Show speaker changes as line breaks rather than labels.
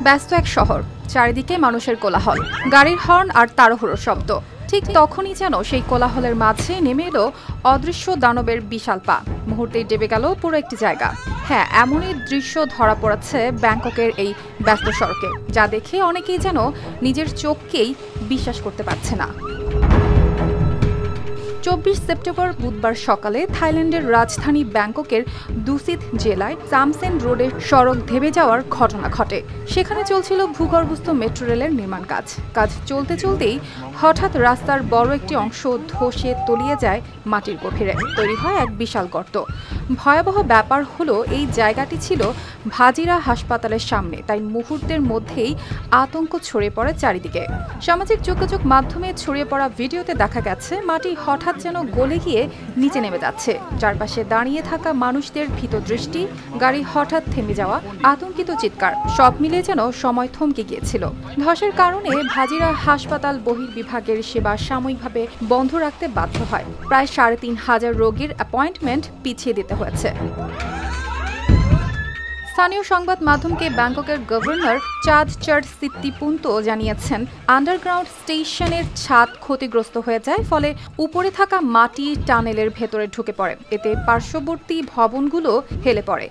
ব্যস্ত এক শহর, চারিদিকে মানুষের কোলাহল, গাড়ির হর্ন আর তাড়াহুড়োর শব্দ। ঠিক তখনই যেন সেই কোলাহলের মাঝে নেমে এলো অদৃশ্য দানবের বিশাল পা। মুহূর্তেই ডেবে গেল পুরো একটি জায়গা। হ্যাঁ, এমনই দৃশ্য ধরা পড়েছে ব্যাংককের এই ব্যস্ত সড়কে, যা দেখে অনেকেই যেন নিজের চোখকেই বিশ্বাস করতে পারছে না। 24 সেপ্টেম্বর বুধবার সকালে থাইল্যান্ডের রাজধানী ব্যাংককের দুসিত জেলায় সামসেন রোডের সড়ক ধেবে যাওয়ার ঘটনা ঘটে। সেখানে চলছিল ভূগর্ভস্থ মেট্রো রেলের নির্মাণ কাজ চলতে চলতেই হঠাৎ রাস্তার বড় একটি অংশ ধসে তলিয়ে যায় মাটির গভীরে। তৈরি হয় এক বিশাল গর্ত। ভয়াবহ ব্যাপার হলো, এই জায়গাটি ছিল ভাজিরা হাসপাতালের সামনে, তাই মুহূর্তের মধ্যেই আতঙ্ক ছড়িয়ে পড়ে চারিদিকে। সামাজিক যোগাযোগ মাধ্যমে ছড়িয়ে পড়া ভিডিওতে দেখা গেছে মাটি হঠাৎ যেন গলে গিয়ে নিচে নেমে যাচ্ছে। চারপাশে দাঁড়িয়ে থাকা মানুষদের ভীত দৃষ্টি, গাড়ি হঠাৎ থেমে যাওয়া, আতঙ্কিত চিৎকার, সব মিলিয়ে যেন সময় থমকে গিয়েছিল। ধসের কারণে ভাজিরা হাসপাতাল বহির্বিভাগের সেবা সাময়িকভাবে বন্ধ রাখতে বাধ্য হয়। প্রায় ৩,৫০০ রোগীর অ্যাপয়েন্টমেন্ট পিছিয়ে দিতে হয়েছে। স্থানীয় সংবাদ মাধ্যমকে ব্যাংককের গভর্নর চাঁদচড় সিত্তিপুন্তো জানিয়েছেন, আন্ডারগ্রাউন্ড স্টেশনের ছাদ ক্ষতিগ্রস্ত হয়ে যায়, ফলে উপরে থাকা মাটি টানেলের ভেতরে ঢুকে পড়ে। এতে পার্শ্ববর্তী ভবনগুলো হেলে পড়ে।